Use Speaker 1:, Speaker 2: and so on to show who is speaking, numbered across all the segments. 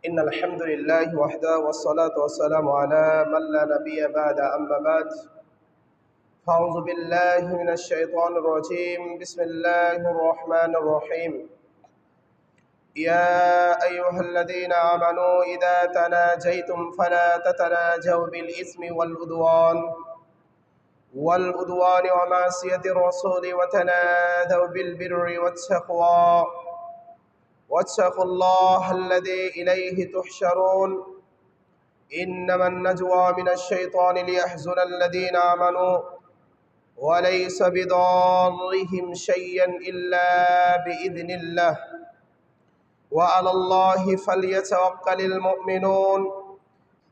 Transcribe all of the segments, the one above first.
Speaker 1: إن الحمد لله وحده والصلاة والسلام على من لا نبي بعد أما بعد فأعوذ بالله من الشيطان الرجيم بسم الله الرحمن الرحيم يا أيها الذين آمنوا إذا تناجيتم فلا تتناجوا بالإثم والعدوان ومعصية الرسول وتنادوا بالبر والتقوى واتقوا الله الذي إليه تحشرون إنما النجوى من الشيطان ليحزن الذين آمنوا وليس بضارهم شيئا إلا بإذن الله وعلى الله فليتوكل المؤمنون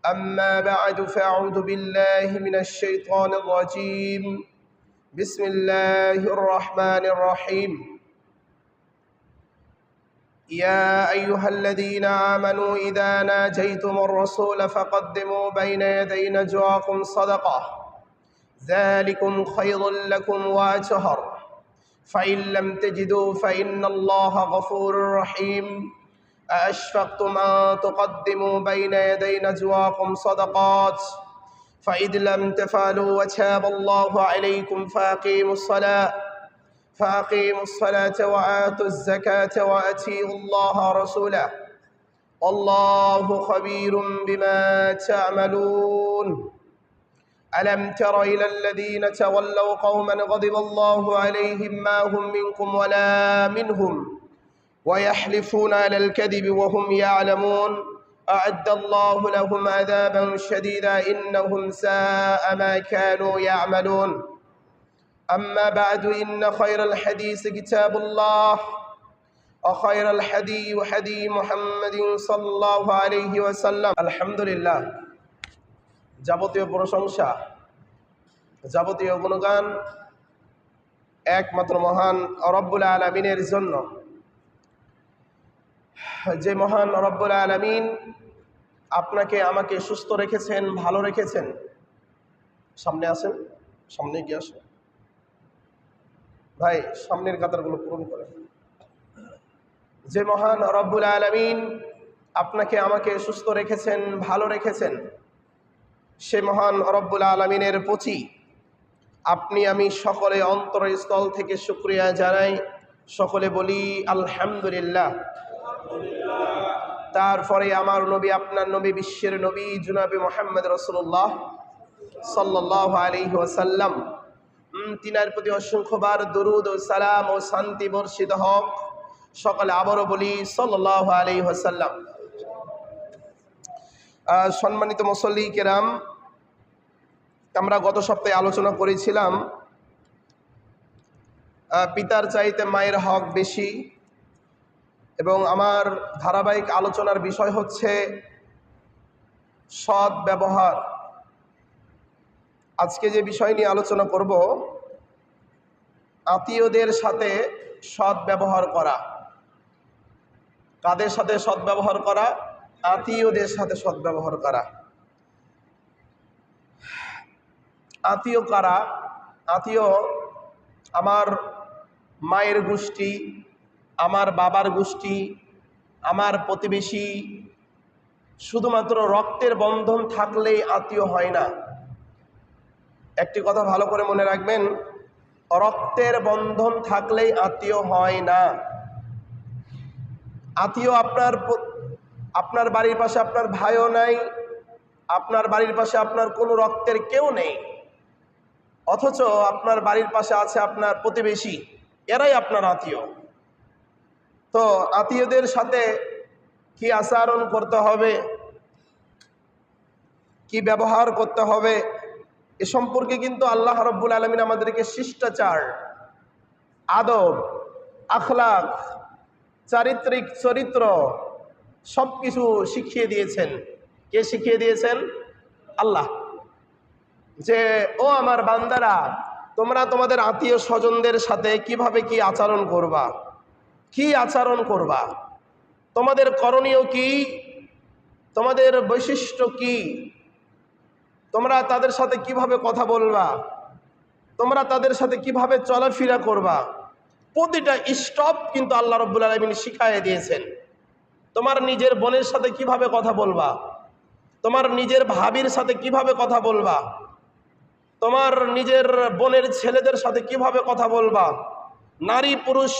Speaker 1: أما بعد فأعوذ بالله من الشيطان الرجيم بسم الله الرحمن الرحيم يا أيها الذين آمنوا إذا ناجيتم الرسول فقدموا بين يدي نجواكم صدقة ذلكم خير لكم وأطهر فإن لم تجدوا فإن الله غفور رحيم أأشفقتم أن تقدموا بين يدي نجواكم صدقات فإذ لم تفعلوا وتاب الله عليكم فأقيموا الصلاة وآتوا الزكاة وأطيعوا الله ورسوله والله خبير بما تعملون ألم تر إلى الذين تولوا قوما غضب الله عليهم ما هم منكم ولا منهم ويحلفون على الكذب وهم يعلمون أعد الله لهم عذابا شديدا إنهم ساء ما كانوا يعملون أما بعد إن خير الحديث كتاب الله وخير الحدي حدي محمد صلى الله عليه وسلم الحمد لله যাবতীয় প্রশংসা যাবতীয় গুণগান একমাত্র মহান রব্বুল আলামিনের জন্য, যে মহান রব্বুল আলামিন আপনাকে আমাকে সুস্থ রেখেছেন, ভালো রেখেছেন। সামনে আসেন, সামনে গিয়ে আসেন ভাই, সামনের কাতারগুলো পূরণ করেন। যে মহান রব্বুল আলামিন আপনাকে আমাকে সুস্থ রেখেছেন, ভালো রেখেছেন, সে মহান রব্বুল আলামিনের প্রতি আপনি আমি সকলে অন্তরস্থল থেকে শুকরিয়া জানাই, সকলে বলি আলহামদুলিল্লাহ। তারপরে আমার নবী, আপনার নবী, বিশ্বের নবী জনাবে মুহাম্মদ রাসূলুল্লাহ সাল্লাল্লাহু আলাইহি ওয়াসাল্লাম, তিনার প্রতি অসংখ্যবার দরুদ ও সালাম ও শান্তি বর্ষিত হোক। সকলে আবারও বলি সাল্লাল্লাহু আলাইহি ওয়াসাল্লাম। সম্মানিত মুসল্লি কেরাম, আমরা গত সপ্তাহে আলোচনা করেছিলাম পিতার চাইতে মায়ের হক বেশি, এবং আমার ধারাবাহিক আলোচনার বিষয় হচ্ছে সৎ ব্যবহার। আজকে যে বিষয় নিয়ে আলোচনা করব, আত্মীয়দের সাথে সৎ ব্যবহার করা। কাদের সাথে সৎ ব্যবহার করা? আত্মীয়দের সাথে সৎ ব্যবহার করা। আত্মীয় কারা? আত্মীয় আমার মায়ের গোষ্ঠী, আমার বাবার গোষ্ঠী, আমার প্রতিবেশী। শুধুমাত্র রক্তের বন্ধন থাকলেই আত্মীয় হয় না। একটি কথা ভালো করে মনে রাখবেন, রক্তের বন্ধন থাকলেই আত্মীয় হয় না। আত্মীয় আপনার বাড়ির পাশে আপনার ভাইও নাই, আপনার বাড়ির পাশে আপনার কোনো রক্তের কেউ নেই, অথচ আপনার বাড়ির পাশে আছে আপনার প্রতিবেশী, এরাই আপনার আত্মীয়। তো আত্মীয়দের সাথে কি আচরণ করতে হবে, কি ব্যবহার করতে হবে, এ সম্পর্কে কিন্তু আল্লাহ রাব্বুল আলামিন আমাদেরকে শিষ্টাচার, আদব, আখলাক, চারিত্রিক চরিত্র সব কিছু শিখিয়ে দিয়েছেন। কে শিখিয়ে দিয়েছেন? আল্লাহ। যে ও আমার বান্দারা, তোমরা তোমাদের আত্মীয় স্বজনদের সাথে কিভাবে কি আচরণ করবা, কি আচরণ করবা, তোমাদের করণীয় কি, তোমাদের বৈশিষ্ট্য কি, তোমরা তাদের সাথে কিভাবে কথা বলবা, তোমরা তাদের সাথে কিভাবে চলাফেরা করবা, প্রতিটা স্টপ কিন্তু আল্লাহ রাব্বুল আলামিন শিখাইয়ে দিয়েছেন। তোমার নিজের বোনের সাথে কিভাবে কথা বলবা, তোমার নিজের ভাবির সাথে কিভাবে কথা বলবা, তোমার নিজের বোনের ছেলেদের সাথে কিভাবে কথা বলবা। নারী পুরুষ,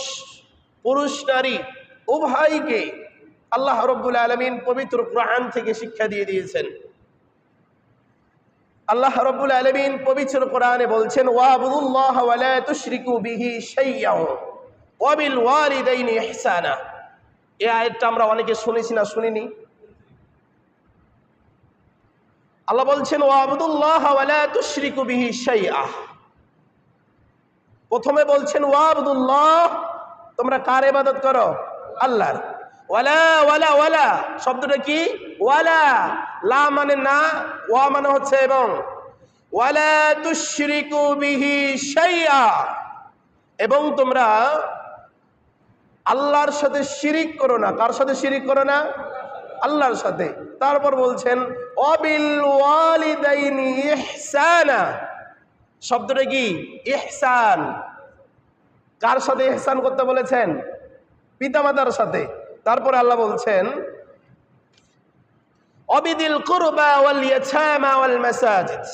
Speaker 1: পুরুষ নারী উভয়কে আল্লাহ রাব্বুল আলামিন পবিত্র কোরআন থেকে শিক্ষা দিয়ে দিয়েছেন। আল্লাহ রাব্বুল আলামিন পবিত্র কোরআনে বলছেন, ওয়াবুদুল্লাহ ওয়া লা তুশরিকু বিহি শাইয়্যান ওয়া বিল ওয়ালিদাইনি ইহসানা। এই আয়াতটা আমরা অনেকে শুনেছি না শুনিনি? আল্লাহ বলছেন ওয়াবুদুল্লাহ ওয়া লা তুশরিকু বিহি শাইয়্যা। প্রথমে বলছেন ওয়াবুদুল্লাহ, তোমরা কার ইবাদত করো? আল্লাহর। ওয়ালা ওয়ালা ওয়ালা শব্দটা কি? ওয়ালা, লা মানে না, ওয়া মানে হচ্ছে এবং। ওয়ালা তুশরিকু বিহি শাইয়্যা, এবং তোমরা আল্লাহর সাথে শিরিক করো না। কার সাথে শিরিক করো না? আল্লাহর সাথে। তারপর বলছেন ওয়াবিল ওয়ালিদাইনি ইহসানা। শব্দটা কি? ইহসান। কার সাথে ইহসান করতে বলেছেন? পিতামাতার সাথে। তারপরে আল্লাহ বলছেন অবিদিল কুরবা ওয়াল ইয়াতামা ওয়াল মাসাজিদ।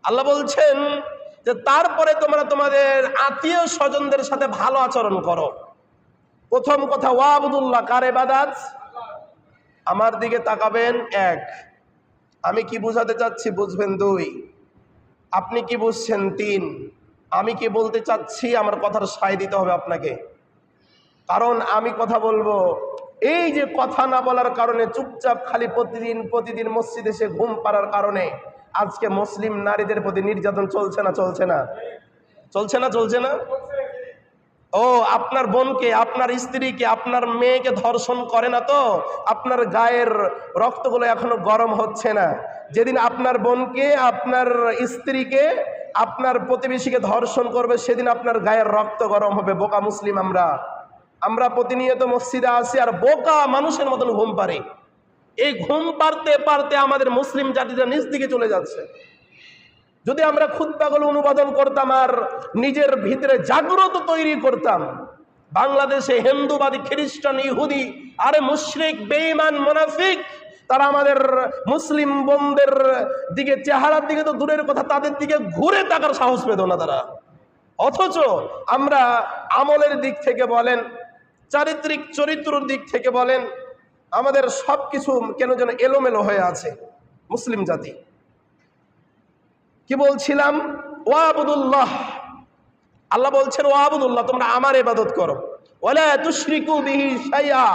Speaker 1: আল্লাহ বলছেন যে তারপরে তোমরা তোমাদের আত্মীয় স্বজনদের সাথে ভালো আচরণ করো। প্রথম কথা ওয়াবুদুল্লাহ, কার ইবাদত? আমার দিকে তাকাবেন, এক। আমি কি বুঝাতে চাচ্ছি বুঝবেন, দুই। আপনি কি বুঝছেন, তিন। আমি কি বলতে চাচ্ছি আমার কথার সায় দিতে হবে আপনাকে। কারণ আমি কথা বলবো, এই যে কথা না বলার কারণে চুপচাপ খালি প্রতিদিন মসজিদে এসে ঘুম পাড়ার কারণে আজকে মুসলিম নারীদের প্রতি নির্যাতন চলছে না? চলছে না? চলছে না? চলছে না? ও, আপনার বোনকে, আপনার স্ত্রীকে, আপনার মেয়েকে ধর্ষণ করে না তো? আপনার গায়ের রক্তগুলো এখনো গরম হচ্ছে না? যেদিন আপনার বোনকে, আপনার স্ত্রীকে, আপনার প্রতিবেশীকে ধর্ষণ করবে সেদিন আপনার গায়ের রক্ত গরম হবে। বোকা মুসলিম আমরা প্রতিনিয়ত মসজিদে আসি আর বোকা মানুষের মতন ঘুম পারি। এই ঘুম পারতে পারতে আমাদের মুসলিম জাতিটা নিচ দিকে চলে যাচ্ছে। যদি আমরা খুতবাগুলো অনুবাদন করতাম আর নিজের ভিতরে জাগ্রত তৈরি করতাম, বাংলাদেশে হিন্দুবাদী, খ্রিস্টান, ইহুদি, আরে মুশরিক, বেঈমান, মুনাফিক, তারা আমাদের মুসলিম বোনদের দিকে, চেহারার দিকে তো দূরের কথা, তাদের দিকে ঘুরে তাকার সাহস পেত না তারা। অথচ আমরা আমলের দিক থেকে বলেন, চারিত্রিক চরিত্রের দিক থেকে বলেন, আমাদের সব কিছু কেন যেন এলোমেলো হয়ে আছে মুসলিম জাতি। কি বলছিলাম? ওয়াবুদুল্লাহ। আল্লাহ বলছেন ওয়াবুদুল্লাহ, তোমরা আমার ইবাদত করো। ওয়ালা তুশরিকু বিহি শাইয়্যা,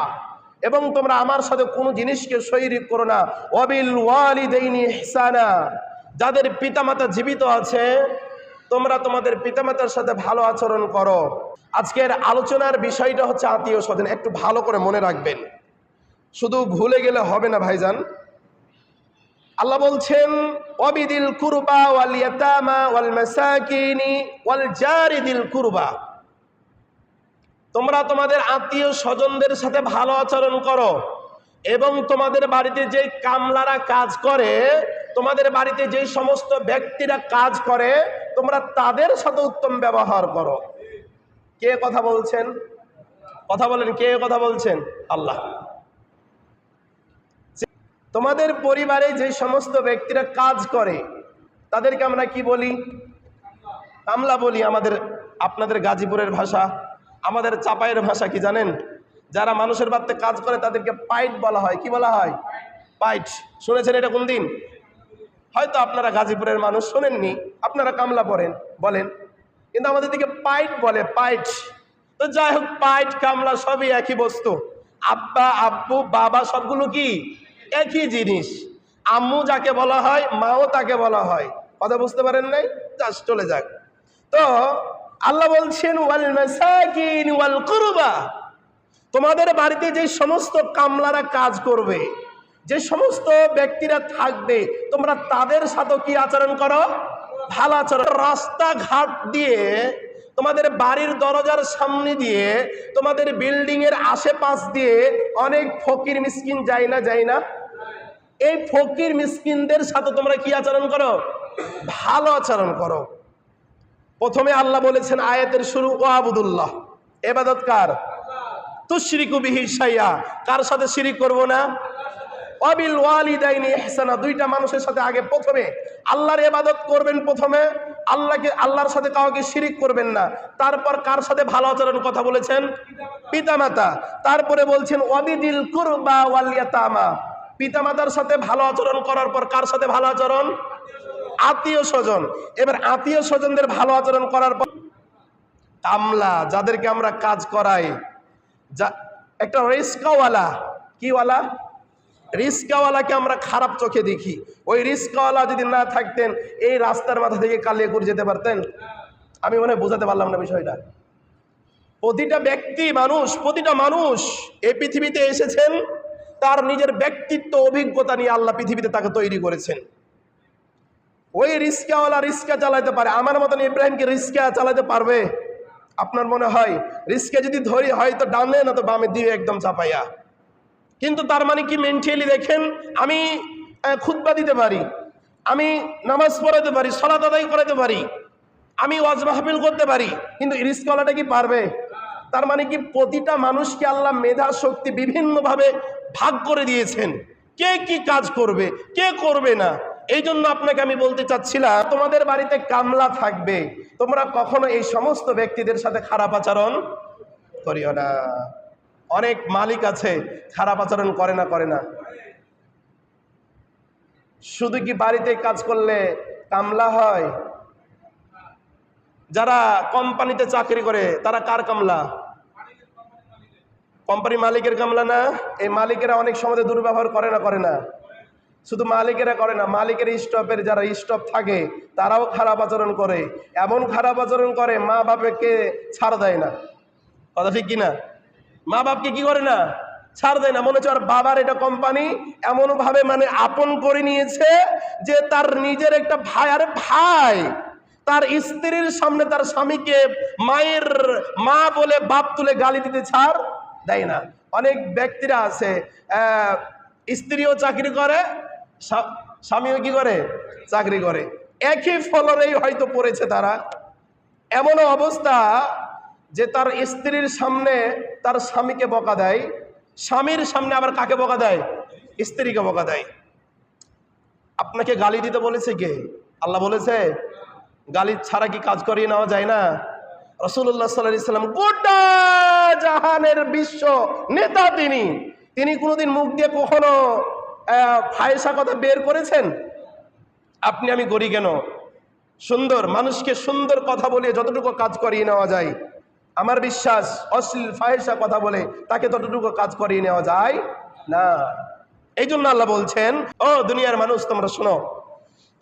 Speaker 1: এবং তোমরা আমার সাথে কোনো জিনিসকে শরীক করো না। ওয়াবিল ওয়ালিদাইনি ইহসানা, যাদের পিতামাতা জীবিত আছে তোমরা তোমাদের পিতামাতার সাথে ভালো আচরণ করো। আজকের আলোচনার বিষয়টা হচ্ছে আত্মীয় স্বজন। একটু ভালো করে মনে রাখবেন, শুধু ভুলে গেলে হবে না ভাইজান। আল্লাহ বলছেন ওয়াবিদিল কুরবা ওয়াল ইয়াতামা ওয়াল মাসাকিনি ওয়াল জারিদিল কুরবা, তোমরা তোমাদের আত্মীয় স্বজনদের সাথে ভালো আচরণ করো, এবং তোমাদের বাড়িতে যে কামলারা কাজ করে, তোমাদের বাড়িতে যে সমস্ত ব্যক্তিরা কাজ করে, তোমরা তাদের সাথে উত্তম ব্যবহার করো। কে কথা বলছেন? কথা বলেন, কে কথা বলছেন? আল্লাহ। তোমাদের পরিবারে যে সমস্ত ব্যক্তিরা কাজ করে তাদেরকে আমরা কি বলি? কামলা বলি। আপনাদের গাজীপুরের ভাষা, আমাদের চাপাইয়ের ভাষা কি জানেন? যারা মানুষের বাড়িতে কাজ করে তাদেরকে পাইট বলা হয়। কি বলা হয়? পাইট। শুনেছেন এটা কোন দিন? হয়তো আপনারা গাজীপুরের মানুষ, শোনেননি, আপনারা কামলা বলেন, কিন্তু আমাদের দিকে পাইট বলে, পাইট। তো যাই হোক, পাইট কামলা সবই একই বস্তু। আব্বা, আব্বু, বাবা সবগুলো কি একই জিনিস। আম্মু যাকে বলা হয়, মাও তাকে বলা হয়। কথা বুঝতে পারেন নাই? জাস্ট চলে যাক। তো আল্লাহ বলছেন ওয়াল মাসাকিন ওয়াল কুরবা, তোমাদের বাড়িতে যে সমস্ত কামলারা কাজ করবে, যে সমস্ত ব্যক্তিরা থাকবে, তোমরা তাদের সাথে কি আচরণ করো? ভালো আচরণ। রাস্তাঘাট দিয়ে, তোমাদের বাড়ির দরজার সামনে দিয়ে, তোমাদের বিল্ডিং এর আশেপাশ দিয়ে অনেক ফকির মিসকিন যায় না? এই ফকির মিসকিনদের সাথে তোমরা কি আচরণ করো? ভালো আচরণ করো। প্রথমে আল্লাহ বলেছেন আয়াতের শুরু ওয়াবুদুল্লাহ, ইবাদত কার? তুশরিকু বিহি শাইআ, কার সাথে শিরিক করব না? ওয়াবিল ওয়ালিদাইনি ইহসানা, দুইটা মানুষের সাথে আগে প্রথমে আল্লাহর ইবাদত করবেন, প্রথমে আল্লাহর সাথে কাউকে শিরিক করবেন না। তারপর কার সাথে ভালো আচরণ কথা বলেছেন? পিতামাতা। তারপরে বলছেন ওয়াবিদিল কুরবা ওয়াল ইয়াতামা, পিতামাতার সাথে ভালো আচরণ করার পর কার সাথে ভালো আচরণ? আত্মীয় স্বজন। এবার আত্মীয় স্বজনদের ভালো আচরণ করার পর কামলা, যাদেরকে আমরা কাজ করাই, যা একটা রিস্কাওয়ালা, কিওয়ালা? রিস্কাওয়ালাকে আমরা খারাপ চোখে দেখি। ওই রিস্কাওয়ালা যদি না থাকতেন এই রাস্তার মাথা থেকে কালিয়াকুর যেতে পারতেন? আমি মনে হয় বোঝাতে পারলাম না বিষয়টা। প্রতিটা ব্যক্তি মানুষ, প্রতিটা মানুষ এই পৃথিবীতে এসেছেন তার নিজের ব্যক্তিত্ব অভিজ্ঞতা নিয়ে আল্লাহ পৃথিবীতে তাকে তৈরি করেছেন। ওই রিস্কাওয়ালা রিস্কা চালাতে পারে, আমার মতন ইব্রাহিমকে রিস্কা চালাতে পারবে? আপনার মনে হয়? রিস্কা যদি ধরি হয়তো ডানে না তো বামে দিয়ে একদম চাপাইয়া। কিন্তু তার মানে কি মেন্টালি দেখেন, আমি খুতবা দিতে পারি, আমি নামাজ পড়াতে পারি, সালাত আদায় করাতে পারি, আমি ওয়াজ মাহফিল করতে পারি, কিন্তু রিস্কাওয়ালাটা কি পারবে? তার মানে কি প্রতিটা মানুষকে আল্লাহ মেধা শক্তি বিভিন্নভাবে ভাগ করে দিয়েছেন, কে কি কাজ করবে কে করবে না। এই জন্য আপনাকে আমি বলতে চাচ্ছিলাম, তোমাদের বাড়িতে কামলা থাকবে, তোমরা কখনো এই সমস্ত ব্যক্তিদের সাথে খারাপ আচরণ করিও না। অনেক মালিক আছে খারাপ আচরণ করে না? করে না? শুধু কি বাড়িতে কাজ করলে কামলা হয়? যারা কোম্পানিতে চাকরি করে তারা কার কামলা? কোম্পানি মালিকের কামলা না? এই মালিকেরা অনেক সময় দুর্ব্যবহার করে না? করে না? শুধু মালিকেরা করে না, মালিকের স্টপের যারা স্টপ থাকে তারাও খারাপ আচরণ করে। এমন খারাপ আচরণ করে মা বাপকে ছাড় দেয় না। কথা ঠিক কিনা? মা বাপকে কি করে না? ছাড় দেয় না। মনে হচ্ছে আর বাবার এটা কোম্পানি, এমন ভাবে মানে আপন করে নিয়েছে যে তার নিজের একটা ভাই। আরে ভাই, তার স্ত্রীর সামনে তার স্বামীকে মায়ের মা বলে বাপ তুলে গালি দিতে ছাড় দেয় না। অনেক ব্যক্তিরা আছে স্ত্রীও চাকরি করে, স্বামীও কি করে? চাকরি করে, একই ফলরেই হয়তো পড়েছে তারা। এমনও অবস্থা যে তার স্ত্রীর সামনে তার স্বামীকে বকা দেয়, স্বামীর সামনে আবার কাকে বকা দেয়? স্ত্রীকে বকা দেয়। আপনাকে গালি দিতে বলেছে কে? আল্লাহ বলেছে? গালি ছাড়া কি কাজ করিয়ে নেওয়া যায় না? রাসূলুল্লাহ সাল্লাল্লাহু আলাইহি ওয়াসাল্লাম গোটা জাহানের বিশ্ব নেতা, তিনি কোনোদিন মুখ দিয়ে কখনো ফায়সা কথা বের করেছেন? আপনি আমি করি কেন? সুন্দর মানুষকে সুন্দর কথা বলে যতটুকু কাজ করিয়ে নেওয়া যায়, আমার বিশ্বাস অশ্লীল ফাহিশা কথা বলে তাকে ততটুকু কাজ করিয়ে নেওয়া যায় না। এই জন্য আল্লাহ বলছেন, ও দুনিয়ার মানুষ তোমরা শোনো,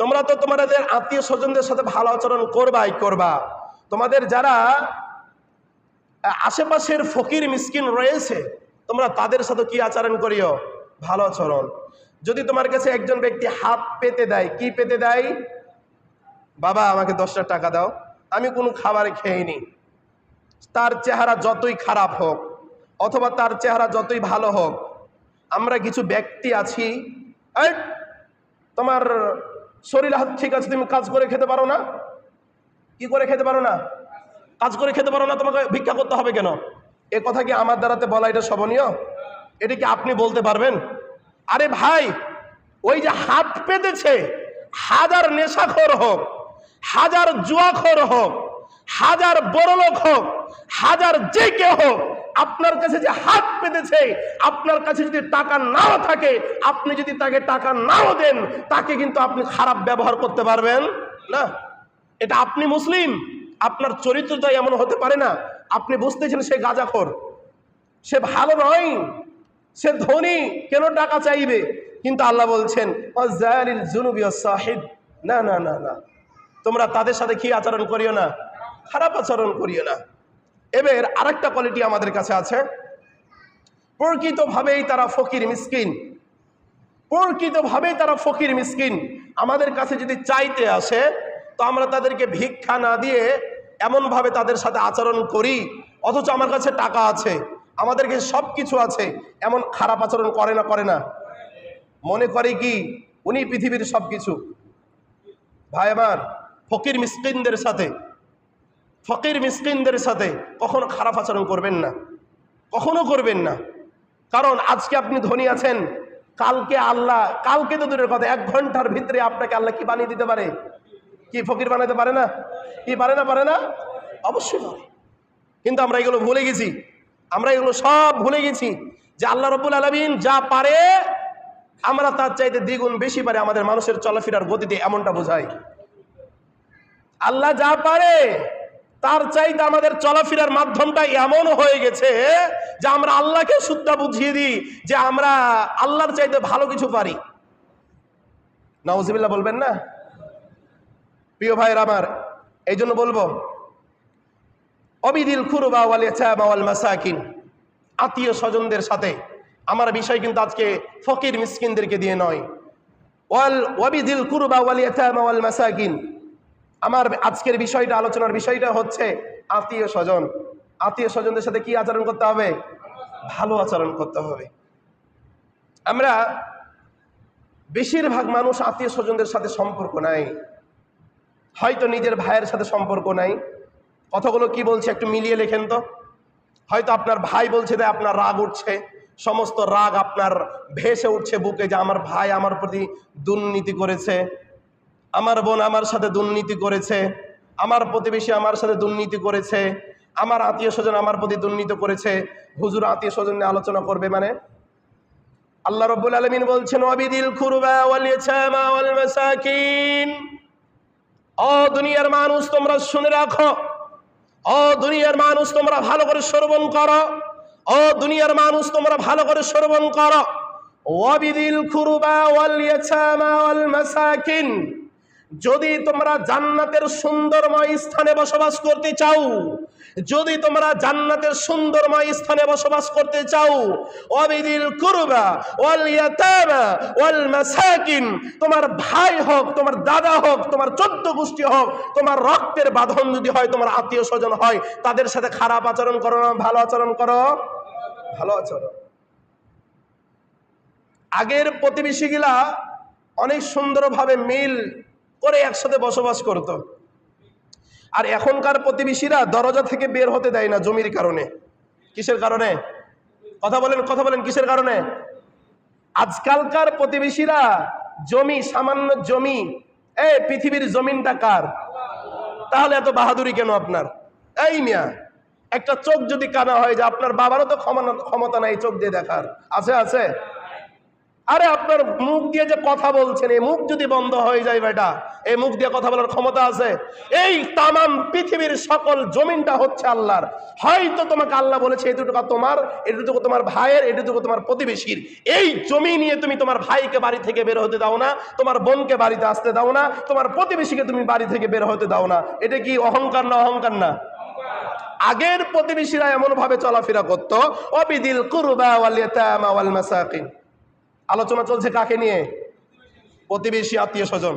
Speaker 1: তোমরা তো তোমাদের আত্মীয় স্বজনদের সাথে ভালো আচরণ করবা। তোমাদের যারা আশেপাশের ফকির মিসকিন রয়েছে তোমরা তাদের সাথে কি আচরণ করিও? ভালো আচরণ। যদি তোমার কাছে একজন ব্যক্তি হাত পেতে দেয়, কি পেতে দেয়? বাবা আমাকে 10টা টাকা দাও, আমি কোনো খাবার খেয়েনি। তার চেহারা যতই খারাপ হোক অথবা তার চেহারা যতই ভালো হোক, আমরা কিছু ব্যক্তি আছি, তোমার শরীর হাত ঠিক আছে, তুমি কাজ করে খেতে পারো না? কি করে খেতে পারো না? কাজ করে খেতে পারো না, তোমাকে ভিক্ষা করতে হবে কেন? এ কথা কি আমার দ্বারাতে বলা এটা শোভনীয়? এটা কি আপনি বলতে পারবেন? আরে ভাই, ওই যে হাত পেতেছে, হাজার নেশাখোর হোক, হাজার জুয়াখোর হোক, হাজার বড়লোক হোক, হাজার যে কে হোক, আপনার কাছে যে হাত পেতেছে, আপনার কাছে যদি টাকা নাও থাকে, আপনি যদি তাকে টাকা নাও দেন, তাকে কিন্তু আপনি খারাপ ব্যবহার করতে পারবেন না। এটা আপনি মুসলিম, আপনার চরিত্রটা এমন হতে পারে না। আপনি বুঝতেছেন সে গাঁজাখোর, সে ভালো নয়, সে ধনী, কেন টাকা চাইবে? কিন্তু আল্লাহ বলছেন না না না না, তোমরা তাদের সাথে কি আচরণ করিও না? খারাপ আচরণ করিও না। এবার আরেকটা কোয়ালিটি আমাদের কাছে আছে, প্রকৃতভাবেই তারা ফকির মিসকিন, প্রকৃতভাবেই তারা ফকির মিসকিন। আমাদের কাছে যদি চাইতে আসে তো আমরা তাদেরকে ভিক্ষা না দিয়ে এমনভাবে তাদের সাথে আচরণ করি, অথচ আমার কাছে টাকা আছে, আমাদের কাছে সব কিছু আছে, এমন খারাপ আচরণ করে না? করে না? মনে করে কি উনি পৃথিবীর সব কিছু? ভাই আমার, ফকির মিসকিনদের সাথে কখনো খারাপ আচরণ করবেন না, কখনো করবেন না। কারণ আজকে আপনি ধনী আছেন, কালকে আল্লাহ, কালকে তো দূরের কথা, 1 ঘন্টার ভিতরে আপনাকে আল্লাহ কি বানিয়ে দিতে পারে? কি ফকির বানাতে পারে না? কি পারে না? পারে না? অবশ্যই পারে। কিন্তু আমরা এগুলো ভুলে গেছি, আমরা এগুলো সব ভুলে গেছি যে আল্লাহ রাব্বুল আলামিন যা পারে আমরা তার চাইতে দ্বিগুণ বেশি পারে আমাদের মানুষের চলাফেরার গতিতে, এমনটা বোঝায়। আল্লাহ যা পারে তার চাইতে আমাদের চলাফেরার মাধ্যমটা এমন হয়ে গেছে যে আমরা আল্লাহকে সুদ্ধা বুঝিয়ে দিই যে আমরা আল্লাহর চাইতে ভালো কিছু পারি। নাউজুবিল্লাহ বলবেন না? প্রিয় ভাইয়ের আমার, এই জন্য বলবো অবিদিল কুরবা ওয়াল ইয়াতামা ওয়াল মাসাকিন, আত্মীয় স্বজনদের সাথে। আমার বিষয় কিন্তু আজকে ফকির মিসকিনদেরকে দিয়ে নয়। ওয়াবিদিল কুরবা ওয়াল ইয়াতামা ওয়াল মাসাকিন, আমার আজকের বিষয়টা, আলোচনার বিষয়টা হচ্ছে আত্মীয় স্বজন। আত্মীয় স্বজনদের সাথে কি আচরণ করতে হবে? ভালো আচরণ করতে হবে। আমরা বেশিরভাগ মানুষ আত্মীয় স্বজনদের সাথে সম্পর্ক নাই, হয়তো নিজের ভাইয়ের সাথে সম্পর্ক নাই। কথাগুলো কি বলছে একটু মিলিয়ে লেখেন তো। হয়তো আপনার ভাই বলছে যে আপনার রাগ উঠছে, সমস্ত রাগ আপনার ভেসে উঠছে বুকে যে আমার ভাই আমার প্রতি দুর্নীতি করেছে, আমার বোন আমার সাথে দুর্নীতি করেছে, আমার প্রতিবেশী আমার সাথে দুর্নীতি করেছে, আমার আত্মীয় স্বজন আমার প্রতি দুর্নীতি করেছে। হুজুর আত্মীয় স্বজন নিয়ে আলোচনা করবে মানে? আল্লাহ রাব্বুল আলামিন বলছেন ওয়াবিদিল কুরবা ওয়াল ইয়াতামা ওয়াল মাসাকিন। ও দুনিয়ার মানুষ তোমরা শুনে রাখো, ও দুনিয়ার মানুষ তোমরা ভালো করে শ্রবণ করো, ও দুনিয়ার মানুষ তোমরা ভালো করে শ্রবণ করো। ওয়াবিদিল কুরবা ওয়াল ইয়াতামা ওয়াল মাসাকিন, যদি তোমরা জান্নাতের সুন্দরময় স্থানে বসবাস করতে চাও, যদি তোমরা জান্নাতের সুন্দরময় স্থানে বসবাস করতে চাও, ওয়াবিদিল কুরবা ওয়াল ইয়াতামা ওয়াল মাসাকিন, তোমার ভাই হোক, তোমার দাদা হোক, তোমার 14 গোষ্ঠী হোক, তোমার রক্তের বাঁধন যদি হয়, তোমার আত্মীয় স্বজন হয়, তাদের সাথে খারাপ আচরণ করো না, ভালো আচরণ করো। ভালো আচরণ। আগের প্রতিবেশীগুলা অনেক সুন্দরভাবে মিল করে একসাথে বসবাস করত, আর এখনকার প্রতিবেশীরা দরজা থেকে বের হতে দেয় না জমির কারণে। কিসের কারণে? কথা বলেন কিসের কারণে? আজকালকার প্রতিবেশীরা জমি, সামান্য জমি, পৃথিবীর জমিনটা কার? তাহলে এত বাহাদুরি কেন আপনার? এই মিয়া, একটা চোখ যদি কানা হয়, যে আপনার বাবারও তো ক্ষমতা নাই চোখ দিয়ে দেখার, আছে? আরে আপনার মুখ দিয়ে যে কথা বলছেন, এই মুখ যদি বন্ধ হয়ে যায় বেটা, এই মুখ দিয়ে কথা বলার ক্ষমতা আছে? এই তামাম পৃথিবীর সকল জমিনটা হচ্ছে আল্লাহর। হয়তো তোমাকে আল্লাহ বলেছে এটুকু তোমার, এটুকু তোমার ভাইয়ের, এটুকু তোমার প্রতিবেশীর। এই জমি নিয়ে তুমি তোমার ভাইকে বাড়ি থেকে বের হতে দাও না, তোমার বোনকে বাড়িতে আসতে দাও না, তোমার প্রতিবেশীকে তুমি বাড়ি থেকে বের হতে দাও না। এটা কি অহংকার না? অহংকার না? আগের প্রতিবেশীরা এমন ভাবে চলাফেরা করতো। ওয়াবিদিল কুরবা ওয়াল ইয়াতামা ওয়াল মাসাকিন। আলোচনা চলছে কাকে নিয়ে? প্রতিবেশী, আত্মীয় স্বজন।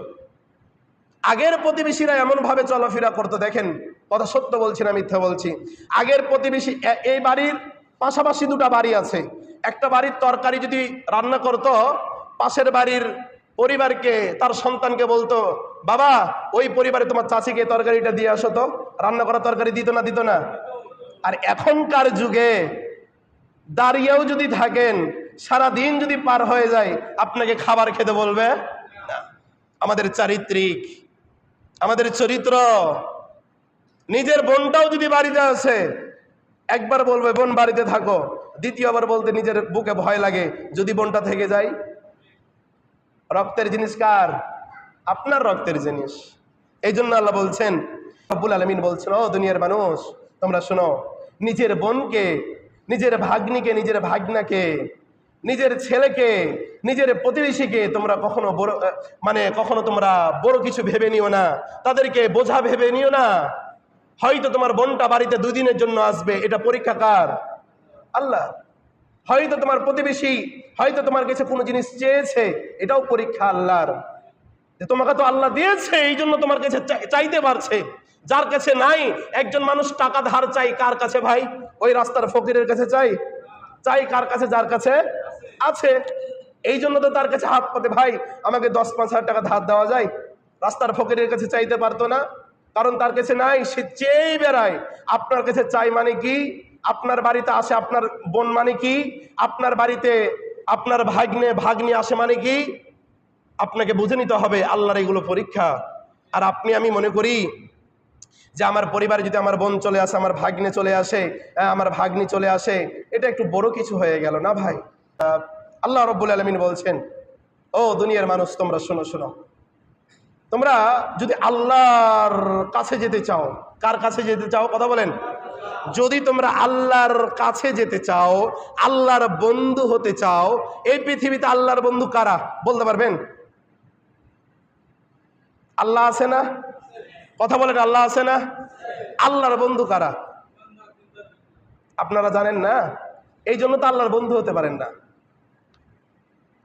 Speaker 1: আগের প্রতিবেশীরা এমন ভাবে চলাফেরা করতো, দেখেন কথা সত্য বলছি না মিথ্যা বলছি। আগের প্রতিবেশী, এই বাড়ির পাশাপাশি 2টা বাড়ি আছে, একটা বাড়ির তরকারি যদি রান্না করতো, পাশের বাড়ির পরিবারকে, তার সন্তানকে বলতো, বাবা ওই পরিবারে তোমার চাচিকে তরকারিটা দিয়ে আসো তো, রান্না করা তরকারি দিত না? আর এখনকার যুগে দাঁড়িয়েও যদি থাকেন, সারা দিন যদি পার হয়ে যায়, আপনাকে খাবার খেতে বলবে না। আমাদের চারিত্রিক, আমাদের চরিত্র। নিজের বোনটাও যদি বাড়িতে আছে, একবার বলবে বোন বাড়িতে থাকো, দ্বিতীয়বার বলতে নিজের বুকে ভয় লাগে, যদি বোনটা থেকে যায়। রক্তের জিনিস কার? আপনার রক্তের জিনিস। এই জন্য আল্লাহ বলছেন, রব্বুল আলামিন বলছেন, ও দুনিয়ার মানুষ তোমরা শোনো, নিজের বোনকে, নিজের ভাগ্নিকে, নিজের ভাগনাকে, নিজের ছেলেকে, নিজের প্রতিবেশীকে তোমরা কখনো কখনো তোমরা বড় কিছু ভেবে নিও না, তাদেরকে বোঝা ভেবে নিও না। হয়তো তোমার বোনটা বাড়িতে 2 দিনের জন্য আসবে, এটা পরীক্ষা কার? আল্লাহ। হয়তো তোমার প্রতিবেশী হয়তো তোমার কাছে কোনো জিনিস চেয়েছে, এটাও পরীক্ষা আল্লাহর। যে তোমাকে তো আল্লাহ দিয়েছে, এই জন্য তোমার কাছে চাইতে পারছে। যার কাছে নাই, একজন মানুষ টাকা ধার চাই কার কাছে ভাই? ওই রাস্তার ফকিরের কাছে চাই কার কাছে? যার কাছে আছে। এই জন্য তো তার কাছে হাত পাতে, ভাই আমাকে 10-5 হাজার টাকা ধার দেওয়া যায়? রাস্তার ফকিরের কাছে চাইতে পারতো না, কারণ তার কাছে নাই, সে চেয়েই বেড়ায়। আপনার কাছে চাই মানে কি? আপনার বাড়িতে আসে আপনার বোন মানে কি, আপনার বাড়িতে আপনার ভাগ্নে ভাগ্নি আসে মানে কি, আপনাকে বুঝে নিতে হবে আল্লাহর এগুলো পরীক্ষা। আর আপনি আমি মনে করি যে আমার পরিবারে যদি আমার বোন চলে আসে, আমার ভাগ্নে চলে আসে, আমার ভাগ্নি চলে আসে, এটা একটু বড় কিছু হয়ে গেল না ভাই। আল্লাহ রাব্বুল আলামিন বলছেন, ও দুনিয়ার মানুষ তোমরা শোনো শোনো, তোমরা যদি আল্লাহর কাছে যেতে চাও, কার কাছে যেতে চাও কথা বলেন, যদি তোমরা আল্লাহর কাছে যেতে চাও, আল্লাহর বন্ধু হতে চাও, এই পৃথিবীতে আল্লাহর বন্ধু কারা বলতে পারবেন? আল্লাহ আছে না? কথা বলেন, আল্লাহ আছে না? আল্লাহর বন্ধু কারা আপনারা জানেন না? এই জন্য তো আল্লাহর বন্ধু হতে পারেন না।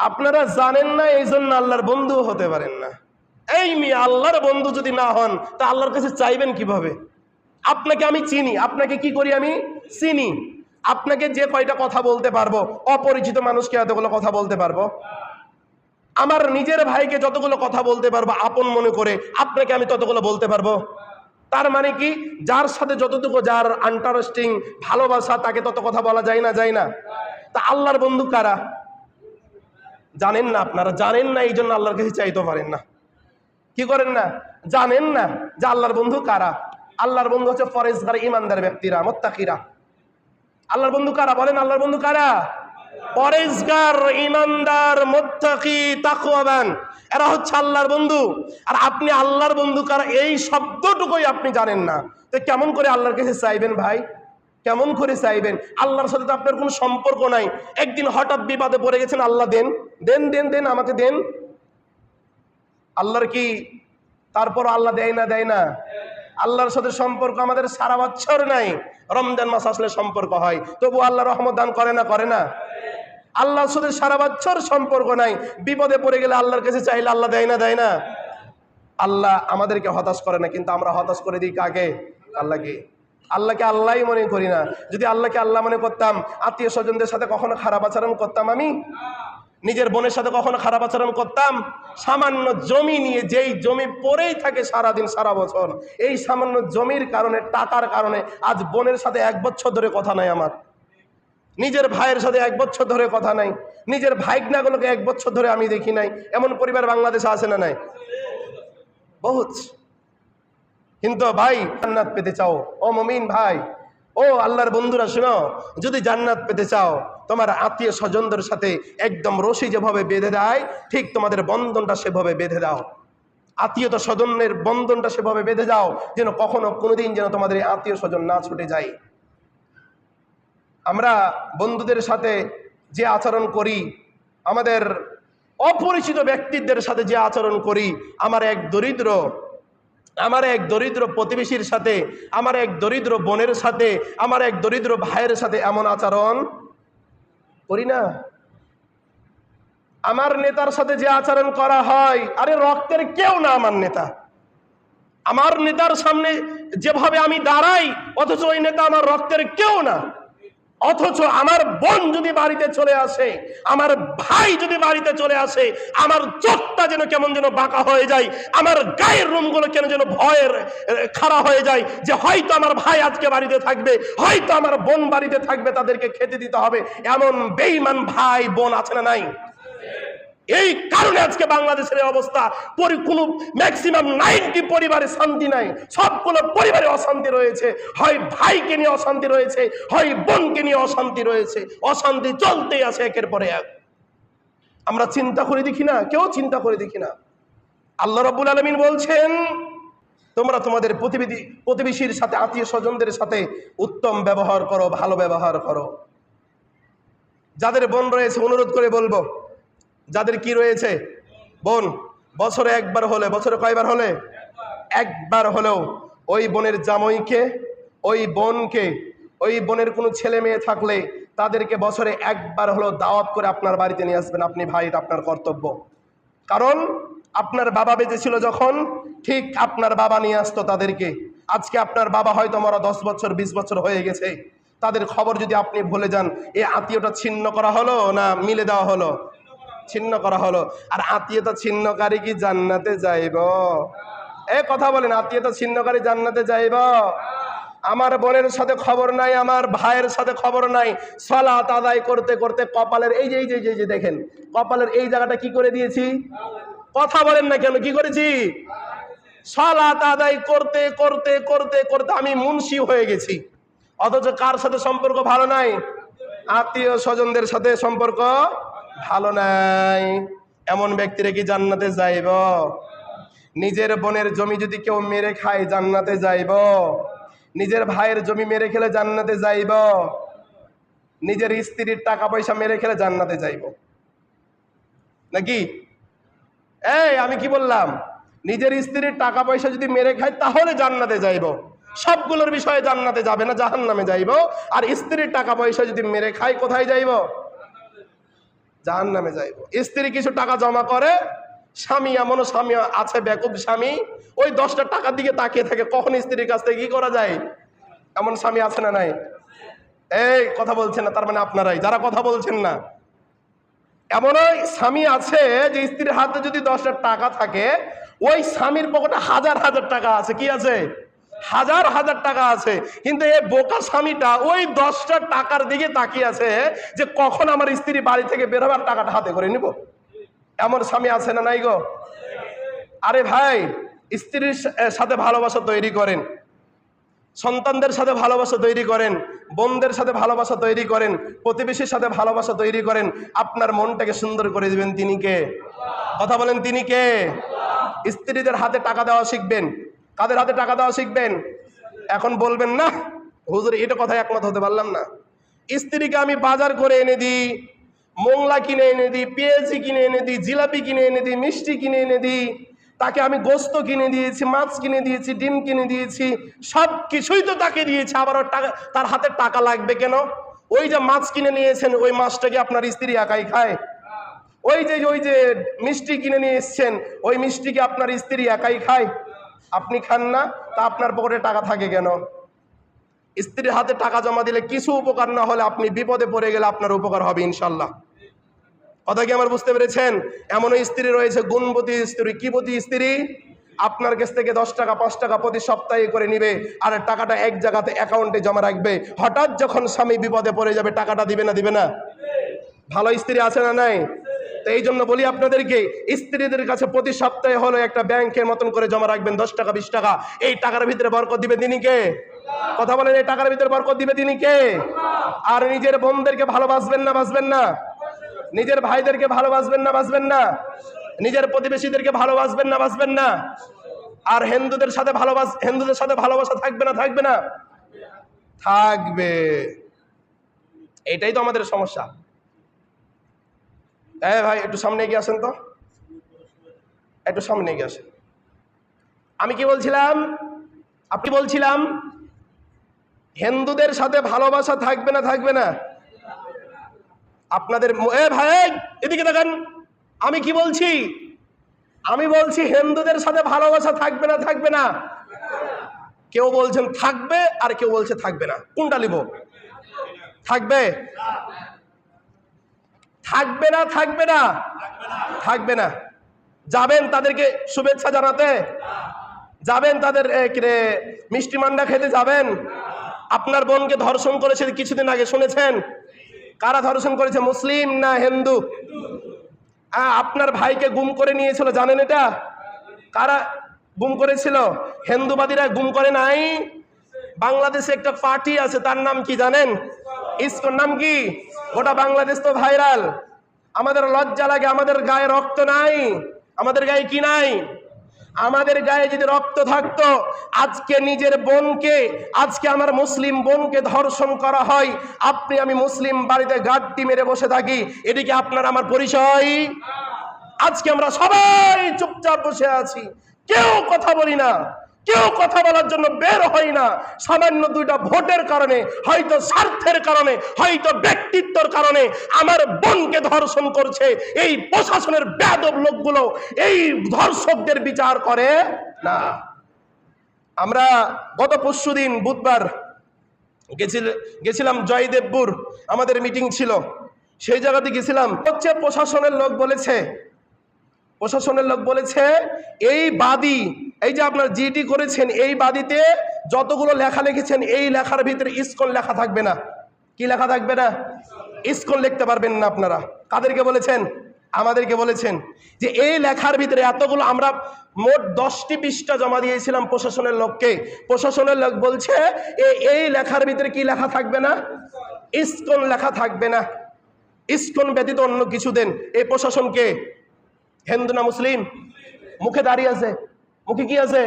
Speaker 1: আপনারা জানেন না, এই জন্য আল্লাহর বন্ধু হতে পারেন না। এই মেয়ে, আল্লাহর বন্ধু যদি না হন তা আল্লাহর কাছে চাইবেন কিভাবে? আপনাকে আমি চিনি, আপনাকে কি করি আমি চিনি। আপনাকে যে কয়টা কথা বলতে পারবো, অপরিচিত মানুষকে এতগুলো কথা বলতে পারবো? আমার নিজের ভাইকে যতগুলো কথা বলতে পারবো আপন মনে করে, আপনাকে আমি ততগুলো বলতে পারবো? তার মানে কি, যার সাথে যতটুকু যার আন্টারেস্টিং ভালোবাসা, তাকে তত কথা বলা যায় না, যায় না? তা আল্লাহর বন্ধু কারা জানেন না? আপনারা জানেন না, এই জন্য আল্লাহর কাছে চাইতে পারেন না। কি করেন না? জানেন না যে আল্লাহর বন্ধু কারা। আল্লাহর বন্ধু হচ্ছে ফরেজগার ইমানদার ব্যক্তিরা, মুত্তাকিরা। আল্লাহর বন্ধু কারা বলেন? আল্লাহর বন্ধু কারা? পরেজগার, ইমানদার, মুত্তাকি, তাকওয়াবান, এরা হচ্ছে আল্লাহর বন্ধু। আর আপনি আল্লাহর বন্ধু কারা এই শব্দটুকুই আপনি জানেন না, তো কেমন করে আল্লাহর কাছে চাইবেন ভাই? কেমন করে চাইবেন? আল্লাহর সাথে তো আপনার কোনো সম্পর্ক নাই। একদিন হঠাৎ বিপদে পড়ে গেছেন, আল্লাহ দেন দেন দেন দেন আমাকে দেন। আল্লাহর কি তারপর আল্লাহ দেয় না? দেয় না? আল্লাহর সাথে সম্পর্ক আমাদের সারা বছর নাই, রমজান মাস আসলে সম্পর্ক হয়, তবু আল্লাহ রহমত দান করে না? করে না? আল্লাহর সাথে সারা বছর সম্পর্ক নাই, বিপদে পড়ে গেলে আল্লাহর কাছে চাইলে আল্লাহ দেয় না? দেয় না? আল্লাহ আমাদেরকে হতাশ করে না, কিন্তু আমরা হতাশ করে দিই কাকে? আল্লাহকে। আল্লাহকে আল্লাহই মনে করি না। যদি আল্লাহকে আল্লাহ মনে করতাম, আত্মীয় স্বজনদের সাথে কখনো খারাপ আচরণ করতাম আমি? নিজের বোনের সাথে কখনো খারাপ আচরণ করতাম? সামান্য জমি নিয়ে, যেই জমি পড়েই থাকে সারাদিন সারা বছর, এই সামান্য জমির কারণে, টাকার কারণে আজ বোনের সাথে 1 বছর ধরে কথা নাই আমার, নিজের ভাইয়ের সাথে 1 বছর ধরে কথা নাই, নিজের ভাইগনাগুলোকে 1 বছর ধরে আমি দেখি নাই। এমন পরিবার বাংলাদেশে আছে না নাই? বহুত। কিন্তু ভাই, জান্নাত পেতে চাও ও মুমিন ভাই, ও আল্লাহর বন্ধুরা শোনো, যদি জান্নাত পেতে চাও, তোমার আত্মীয় স্বজনদের সাথে একদম রশি যেভাবে বেঁধে দেয়, ঠিক তোমাদের বন্ধনটা সেভাবে বেঁধে দাও। আত্মীয়তা স্বজনের বন্ধনটা সেভাবে বেঁধে যাও যেন কখনো কোনোদিন যেন তোমাদের এই আত্মীয় স্বজন না ছুটে যায়। আমরা বন্ধুদের সাথে যে আচরণ করি, আমাদের অপরিচিত ব্যক্তিদের সাথে যে আচরণ করি, আমার এক দরিদ্র প্রতিবেশীর সাথে, আমার এক দরিদ্র বোনের সাথে, আমার এক দরিদ্র ভাইয়ের সাথে এমন আচরণ করি না? আমার নেতার সাথে যে আচরণ করা হয়, আরে রক্তের কেউ না আমার নেতা, আমার নেতার সামনে যেভাবে আমি দাঁড়াই, অথচ ওই নেতা আমার রক্তের কেউ না। অথচ আমার বোন যদি বাড়িতে চলে আসে, আমার ভাই যদি বাড়িতে চলে আসে, আমার চোখটা যেন কেমন যেন বাঁকা হয়ে যায়, আমার গায়ের রুমগুলো কেন যেন ভয়ের খাড়া হয়ে যায়, যে হয়তো আমার ভাই আজকে বাড়িতে থাকবে, হয়তো আমার বোন বাড়িতে থাকবে, তাদেরকে খেতে দিতে হবে। এমন বেঈমান ভাই বোন আছে না নাই? এই কারণে আজকে বাংলাদেশের অবস্থা, কোনো ম্যাক্সিমাম 90 পরিবারে শান্তি নাই, সবগুলো পরিবারে অশান্তি রয়েছে। হয় ভাইকে নিয়ে অশান্তি রয়েছে, হয় বোনকে নিয়ে অশান্তি রয়েছে, অশান্তি চলতেই আছে একের পরে এক। আমরা চিন্তা করে দেখি না, কেউ চিন্তা করে দেখি না। আল্লাহ রাব্বুল আলামিন বলছেন, তোমরা তোমাদের প্রতিবেশীর সাথে, আত্মীয় স্বজনদের সাথে উত্তম ব্যবহার করো, ভালো ব্যবহার করো। যাদের বোন রয়েছে, অনুরোধ করে বলবো, যাদের কি রয়েছে বোন, বছরে একবার হলে, বছরে কয়বার হলে? একবার হলেও ওই বোনের জামাইকে, ওই বোনকে, ওই বোনের কোনো ছেলে মেয়ে থাকলে তাদেরকে বছরে একবার হলেও দাওয়াত করে আপনার বাড়িতে নিয়ে আসবেন। আপনি ভাই, এটা আপনার কর্তব্য। কারণ আপনার বাবা বেঁচে ছিল যখন, ঠিক আপনার বাবা নিয়ে আসতো তাদেরকে। আজকে আপনার বাবা হয়তো মরা 10 বছর 20 বছর হয়ে গেছে, তাদের খবর যদি আপনি ভুলে যান, এই আত্মীয়টা ছিন্ন করা হলো না মিলে দেওয়া হলো? ছিন্ন করা হলো। আর আত্মীয়তা ছিন্নকারী কি জান্নাতে যাইব? কথা বলেন, আত্মীয়তা ছিন্নকারী জান্নাতে যাইব? আমার বোনের সাথে খবর নাই, আমার ভাইয়ের সাথে খবর নাই, সালাত আদায় করতে করতে কপালের এই যে এই যে এই যে দেখেন কপালের এই জায়গাটা কি করে দিয়েছি? কথা বলেন না কেন? কি করেছি? সালাত আদায় করতে করতে করতে করতে আমি মুন্সি হয়ে গেছি, অথচ কার সাথে সম্পর্ক ভালো নাই? আত্মীয় স্বজনদের সাথে সম্পর্ক ভালো নাই। এমন ব্যক্তিরা কি জান্নাতে যাইব? নিজের বোনের জমি যদি কেউ মেরে খায় জান্নাতে যাইব? নিজের ভাইয়ের জমি মেরে খেলে জান্নাতে যাইব? নিজের স্ত্রীর টাকা পয়সা মেরে খেলে জান্নাতে যাইব নাকি? এই আমি কি বললাম? নিজের স্ত্রীর টাকা পয়সা যদি মেরে খায় তাহলে জান্নাতে যাইব, সবগুলোর বিষয়ে জান্নাতে যাবে না, জাহান্নামে যাইব। আর স্ত্রীর টাকা পয়সা যদি মেরে খায় কোথায় যাইব? জাহান্নামে যাইব। স্ত্রী কিছু টাকা জমা করে, স্বামী এমনও স্বামী আছে বেকুব স্বামী, ওই 10টা টাকার দিকে তাকিয়ে থাকে কখন স্ত্রীর কাছ থেকে কি করা যায়। এমন স্বামী আছে না নাই? এই কথা বলছেন না, তার মানে আপনারাই যারা কথা বলছেন না। এমন ওই স্বামী আছে যে স্ত্রীর হাতে যদি 10টা টাকা থাকে, ওই স্বামীর পকেটে হাজার হাজার টাকা আছে। কি আছে? হাজার হাজার টাকা আছে। কিন্তু এই বোকা স্বামীটা ওই 10টা টাকার দিকে তাকিয়ে আছে যে কখন আমার স্ত্রী বাড়ি থেকে বেরোবার টাকাটা হাতে করে নিব। এমন স্বামী আছে না নাই গো? আরে ভাই, স্ত্রীর সাথে ভালোবাসা তৈরি করেন, সন্তানদের সাথে ভালোবাসা তৈরি করেন, বোনদের সাথে ভালোবাসা তৈরি করেন, প্রতিবেশীর সাথে ভালোবাসা তৈরি করেন। আপনার মনটাকে সুন্দর করে দিবেন তিনি কে? কথা বলেন, তিনি কে? স্ত্রীদের হাতে টাকা দেওয়া শিখবেন। কাদের হাতে টাকা দেওয়া শিখবেন? এখন বলবেন না হুজুর এটা কথা একমত হতে পারলাম না। স্ত্রীকে আমি বাজার করে এনে দিই, মোংলা কিনে এনে দিই, পেঁয়াজি কিনে এনে দিই, জিলাপি কিনে এনে দিই, মিষ্টি কিনে এনে দিই, তাকে আমি গোস্ত কিনে দিয়েছি, মাছ কিনে দিয়েছি, ডিম কিনে দিয়েছি, সব কিছুই তো তাকে দিয়েছি, আবার ওর টাকা, তার হাতে টাকা লাগবে কেন? ওই যে মাছ কিনে নিয়েছেন ওই মাছটাকে আপনার স্ত্রী একাই খায়? ওই যে মিষ্টি কিনে নিয়ে এসছেন ওই মিষ্টিকে আপনার স্ত্রী একাই খায়? আপনি খান না, তা আপনার পকেটে টাকা থাকে কেন? স্ত্রীর হাতে টাকা জমা দিলে কিছু উপকার না হলে আপনি বিপদে পড়ে গেলে আপনার উপকার হবে ইনশাল্লাহ। কথা কি আমার বুঝতে পেরেছেন? এমন স্ত্রী রয়েছে গুণবতী স্ত্রী। কি বতী স্ত্রী? আপনার কাছ থেকে 10 টাকা 5 টাকা প্রতি সপ্তাহে করে নিবে, আর টাকাটা এক জায়গাতে অ্যাকাউন্টে জমা রাখবে। হঠাৎ যখন স্বামী বিপদে পড়ে যাবে টাকাটা দিবে না? দিবে না? ভালো স্ত্রী আছে না নাই? তো এই জন্য বলি আপনাদেরকে, স্ত্রীদের কাছে প্রতি সপ্তাহে হলো একটা ব্যাংকের মতন করে জমা রাখবেন, 10 টাকা 20 টাকা। এই টাকার ভিতরে বরকত দিবে তিনি কে? কথা বলেন, এই টাকার ভিতরে বরকত দিবে তিনি কে? আর নিজের বোনদেরকে ভালোবাসবেন না বাসবেন না? নিজের ভাইদেরকে ভালোবাসবেন না বাসবেন না? নিজের প্রতিবেশীদেরকে ভালোবাসবেন না বাসবেন না? আর হিন্দুদের সাথে ভালোবাসা থাকবে না থাকবে না? থাকবে। এটাই তো আমাদের সমস্যা। ভাই একটু সামনে এগিয়ে আসেন তো, একটু সামনে এগিয়ে আসেন। আমি কি বলছিলাম? আপনি বলছিলাম হিন্দুদের সাথে ভালোবাসা থাকবে না থাকবে না? আপনাদের ভাই এদিকে দেখেন, আমি কি বলছি? আমি বলছি হিন্দুদের সাথে ভালোবাসা থাকবে না থাকবে না? কেউ বলছেন থাকবে আর কেউ বলছে থাকবে না। কোনটা লিব? থাকবে। থাকবে না থাকবে না? থাকবে না। যাবেন তাদেরকে শুভেচ্ছা জানাতে? যাবেন তাদের মিষ্টি মান্ডা খেতে যাবেন? আপনার বোনকে ধর্ষণ করেছে কিছুদিন আগে, শুনেছেন? কারা ধর্ষণ করেছে? মুসলিম না হিন্দু? আপনার ভাইকে গুম করে নিয়েছিল, জানেন এটা? কারা গুম করেছিল? হিন্দুবাদীরা গুম করে নাই। বাংলাদেশে একটা পার্টি আছে, তার নাম কি জানেন? ইসকন। নাম কি? গোটা বাংলাদেশ তো ভাইরাল। আমাদের লজ্জা লাগে, আমাদের গায়ে রক্ত নাই। আমাদের গায়ে কি নাই? আমাদের গায়ে যদি রক্ত থাকতো, আজকে নিজের বোনকে, আজকে আমার মুসলিম বোনকে ধর্ষণ করা হয়, আপনি আমি মুসলিম বাড়িতে গাড্ডি মেরে বসে থাকি, এদিকে আপনার আমার পরিচয়? আজকে আমরা সবাই চুপচাপ বসে আছি, কেউ কথা বলি না, কেউ কথা বলার জন্য বের হয় না। সামান্য 2টা ভোটের কারণে, হয়তো স্বার্থের কারণে, হয়তো ব্যক্তিত্বের কারণে আমার বোনকে ধর্ষণ করছে। এই প্রশাসনের বেয়াদব লোকগুলো এই ধর্ষকদের বিচার করে না। আমরা গত পরশুদিন বুধবার গেছিলাম জয়দেবপুর, আমাদের মিটিং ছিল, সেই জায়গাতে গেছিলাম। হচ্ছে প্রশাসনের লোক বলেছে প্রশাসনের লোক বলেছে এই বাদী, এই যে আপনার জিডি করেছেন, এই বাদীতে যতগুলো লেখা লিখেছেন এই লেখার ভিতরে ইসকন লেখা থাকবে না। কি লেখা থাকবে না? ইসকন লিখতে পারবেন না আপনারা। কাদেরকে বলেছেন? আমাদেরকে বলেছেন যে এই লেখার ভিতরে এতগুলো, আমরা মোট 10টি পৃষ্ঠা জমা দিয়েছিলাম প্রশাসনের লোককে। প্রশাসনের লোক বলছে এই লেখার ভিতরে কি লেখা থাকবে না? ইসকন লেখা থাকবে না। ইসকন ব্যতীত অন্য কিছু দেন। এই প্রশাসনকে হিন্দু না মুসলিম? মুখে দাঁড়িয়ে আছে, মুখে কি আছে?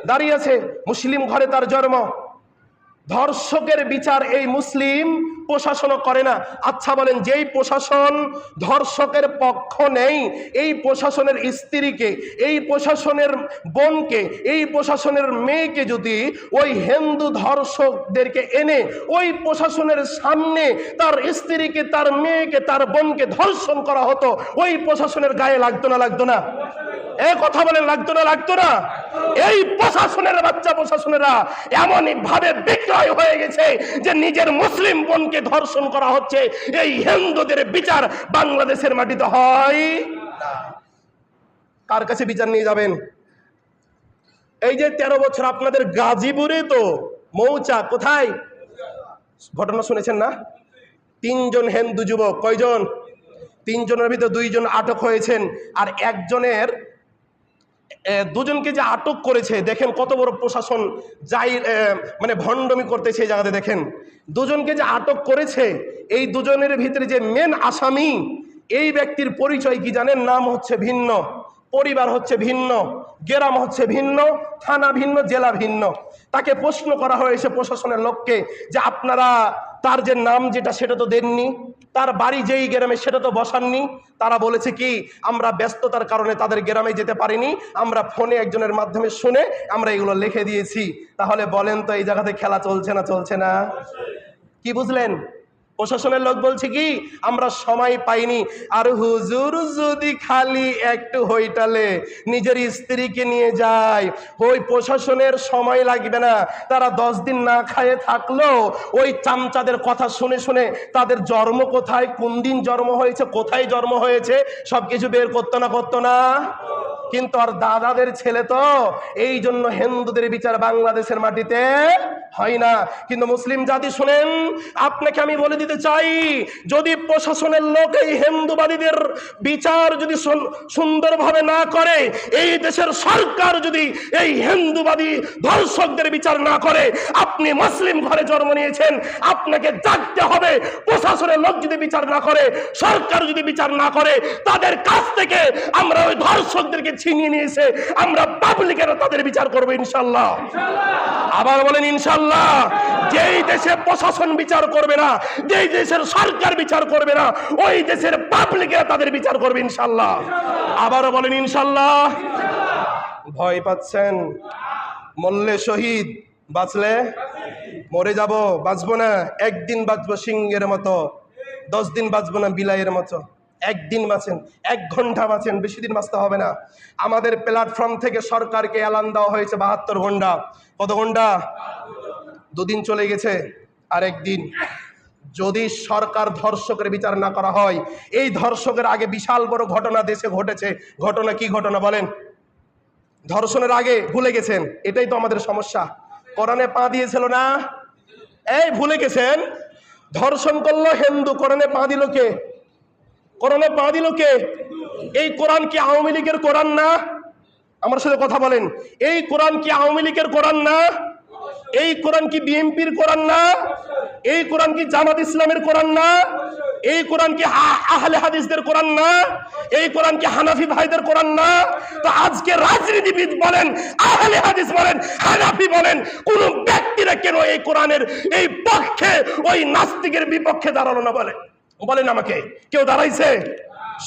Speaker 1: দাঁড়িয়ে আছে। মুসলিম ঘরে তার জন্ম। ধর্ষকের বিচার এই মুসলিম প্রশাসনও করে না। আচ্ছা বলেন, যেই প্রশাসন ধর্ষকের পক্ষ নেই, এই প্রশাসনের স্ত্রীকে, এই প্রশাসনের বোনকে, এই প্রশাসনের মেয়েকে যদি ওই হিন্দু ধর্ষকদেরকে এনে ওই প্রশাসনের সামনে তার স্ত্রীকে, তার মেয়েকে, তার বোনকে ধর্ষণ করা হতো, ওই প্রশাসনের গায়ে লাগতো না? লাগতো না? এই কথা বলেন, লাগতো না? লাগতো না? এই প্রশাসনের বাচ্চা প্রশাসনেরা এমনই ভাবে বিক্রয় হয়ে গেছে যে নিজের মুসলিম বোনকে ধর্ষণ করা হচ্ছে। এই হিন্দুদের বিচার বাংলাদেশের মাটিতে হয় না। কার কাছে বিচার নিয়ে যাবেন? এই যে 13 বছর আপনাদের গাজীপুরে তো মৌচাক, কোথায় ঘটনা শুনেছেন না? 3 জন হিন্দু যুবক, কয়জন? 3 জনের ভিতরে 2 জন আটক হয়েছেন, আর একজনের 2 জনকে যে আটক করেছে, দেখেন কত বড় প্রশাসন যাই মানে ভণ্ডমি করতেছে এই জায়গাতে। দেখেন 2 জনকে যে আটক করেছে, এই 2 জনের ভিতরে যে মেন আসামি, এই ব্যক্তির পরিচয় কি জানেন? নাম হচ্ছে ভিন্ন, পরিবার হচ্ছে ভিন্ন, গ্রাম হচ্ছে ভিন্ন, থানা ভিন্ন, জেলা ভিন্ন। তাকে প্রশ্ন করা হয়েছে প্রশাসনের লোককে যে আপনারা তার যে নাম যেটা সেটা তো দেননি, তার বাড়ি যেই গ্রামে সেটা তো বসাননি। তারা বলেছে কি, আমরা ব্যস্ততার কারণে তাদের গ্রামে যেতে পারিনি, আমরা ফোনে একজনের মাধ্যমে শুনে আমরা এগুলো লিখে দিয়েছি। তাহলে বলেন তো এই জায়গাতে খেলা চলছে না? চলছে না? কি বুঝলেন? প্রশাসনের লোক বলছে কি, আমরা সময় পাইনি। আর হুজুর যদি খালি একটু হইটালে নিজের স্ত্রীকে নিয়ে যায়, ওই প্রশাসনের সময় লাগবে না। তারা 10 দিন না খায়ে থাকলো ওই চামচাদের কথা শুনে শুনে তাদের জন্ম কোথায়, কোন দিন জন্ম হয়েছে, কোথায় জন্ম হয়েছে সবকিছু বের করতো না? করতো না? কিন্তু আর দাদাদের ছেলে তো, এই জন্য হিন্দুদের বিচার বাংলাদেশের মাটিতে হয় না। কিন্তু মুসলিম জাতি শুনেন, আপনাকে আমি বলে দিতে চাই, যদি প্রশাসনের লোক এই হিন্দুবাদীদের বিচার যদি সুন্দরভাবে না করে, এই দেশের সরকার যদি এই হিন্দুবাদী ধর্ষকদের বিচার না করে, আপনি মুসলিম ঘরে জন্ম নিয়েছেন, আপনাকে জাগতে হবে। প্রশাসনের লোক যদি বিচার না করে, সরকার যদি বিচার না করে, তাদের কাছ থেকে আমরা ওই ধর্ষকদেরকে ছিনিয়ে নিয়েছে, আমরা পাবলিকেরা তাদের বিচার করবো ইনশাল্লাহ। আবার বলেন ইনশাল্লাহ। যেই দেশে প্রশাসন বিচার করবে না, যেই দেশের সরকার বিচার করবে না, ওই দেশের পাবলিকেরা তাদের বিচার করবে ইনশাল্লাহ। আবারও বলেন ইনশাল্লাহ। ভয় পাচ্ছেন? মরলে শহীদ, বাঁচলে মরে যাব, বাঁচবো না। একদিন বাঁচবো সিংহের মতো, 10 দিন বাঁচবো না বিলাইয়ের মতো। একদিন বাঁচেন, 1 ঘন্টা বাঁচেন, বেশি দিন বাঁচতে হবে না। আমাদের প্ল্যাটফর্ম থেকে সরকারকে এলান দেওয়া হয়েছে 72 ঘন্টা। কত ঘন্টা? 2 দিন চলে গেছে, আর 1 দিন। যদি সরকার ধর্ষকের বিচার না করা হয়, এই ধর্ষকের আগে বিশাল বড় ঘটনা দেশে ঘটেছে। ঘটনা কি ঘটনা বলেন? ধর্ষণের আগে ভুলে গেছেন, এটাই তো আমাদের সমস্যা। কোরআনে পা দিয়েছিল না? এই ভুলে গেছেন? ধর্ষণ করলো হিন্দু, কোরআনে পা দিল কে? কোরআনে পা দিল কে? এই কোরআন কি আওয়ামী লীগের কোরআন না? আমার সাথে কথা বলেন। এই কোরআন কি আওয়ামী লীগের কোরআন না? এই কোরআন কি বিএনপির কোরআন না? এই কোরআন কি জামাত ইসলামের কোরআন না? এই কোরআন কি আহলে হাদিসদের কোরআন না? এই কোরআন কি হানাফি ভাইদের কোরআন না? তো আজকে রাজনীতিবিদ বলেন, আহলে হাদিস বলেন, হানাফি বলেন, কোন ব্যক্তিরা কেন এই কোরআনের এই পক্ষে ওই নাস্তিকের বিপক্ষে দাঁড়ালো না? বলেন আমাকে, কেউ দাঁড়াইছে?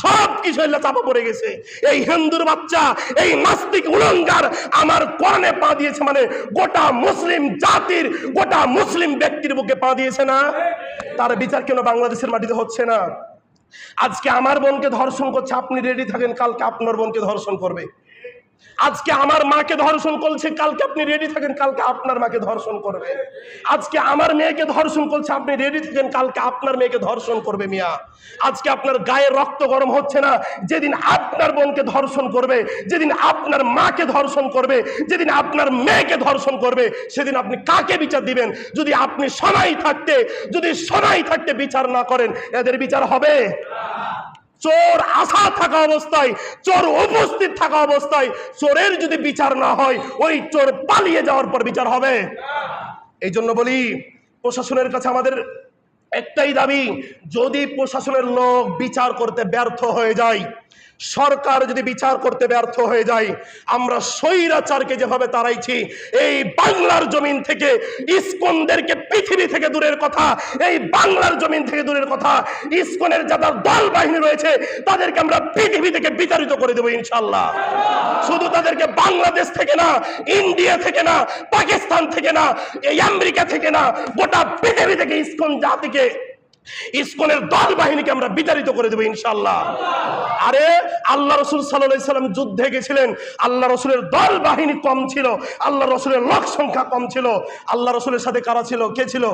Speaker 1: সব কিছু চাপা পড়ে গেছে। এই হিন্দুর বাচ্চা, এই নাস্তিক উলঙ্গার আমার কোরআনে পা দিয়েছে, মানে গোটা মুসলিম জাতির, গোটা মুসলিম ব্যক্তির বুকে পা দিয়েছে না? তার বিচার কেন বাংলাদেশের মাটিতে হচ্ছে না? আজকে আমার বোনকে ধর্ষণ করছে, আপনি রেডি থাকেন, কালকে আপনার বোনকে ধর্ষণ করবে। আজকে আমার মাকে ধর্ষণ করছে, কালকে আপনি রেডি থাকেন কালকে আপনার মাকে ধর্ষণ করবে। আজকে আমার মেয়েকে ধর্ষণ করছে, আপনি রেডি থাকেন কালকে আপনার মেয়েকে ধর্ষণ করবে। মিয়া, আজকে আপনার গায়ে রক্ত গরম হচ্ছে না, যেদিন আপনার বোনকে ধর্ষণ করবে, যেদিন আপনার মাকে ধর্ষণ করবে, যেদিন আপনার মেয়েকে ধর্ষণ করবে, সেদিন আপনি কাকে বিচার দিবেন? যদি আপনি সময় থাকতে বিচার না করেন, এদের বিচার হবে? চোর আসা থাকা অবস্থায়, চোর উপস্থিত থাকা অবস্থায় চোরের যদি বিচার না হয়, ওই চোর পালিয়ে যাওয়ার পর বিচার হবে? এই জন্য বলি, প্রশাসনের কাছে আমাদের একটাই দাবি, যদি প্রশাসনের লোক বিচার করতে ব্যর্থ হয়ে যায়, সরকার যদি বিচার করতে ব্যর্থ হয়ে যায়, আমরা স্বৈরাচারকে যেভাবে তাড়াইছি, এই বাংলার জমিন থেকে ইসকনদেরকে পৃথিবী থেকে দূরের কথা, এই বাংলার জমিন থেকে দূরের কথা, ইসকনের যারা দল বাহিনী রয়েছে তাদেরকে আমরা পৃথিবী থেকে বিতাড়িত করে দেবো ইনশাল্লাহ। শুধু তাদেরকে বাংলাদেশ থেকে না, ইন্ডিয়া থেকে না, পাকিস্তান থেকে না, এই আমেরিকা থেকে না, গোটা পৃথিবী থেকে ইসকন জাতিকে, ইসকনের দল বাহিনীকে আমরা বিতাড়িত করে দেবো ইনশাল্লাহ। আরে আল্লাহ রাসূল সাল্লাল্লাহু আলাইহি সাল্লাম যুদ্ধে গেছিলেন, আল্লাহ রাসূলের দল বাহিনী কম ছিল, আল্লাহ রাসূলের লোক সংখ্যা কম ছিল। আল্লাহ রাসূলের সাথে কারা ছিল? কে ছিল?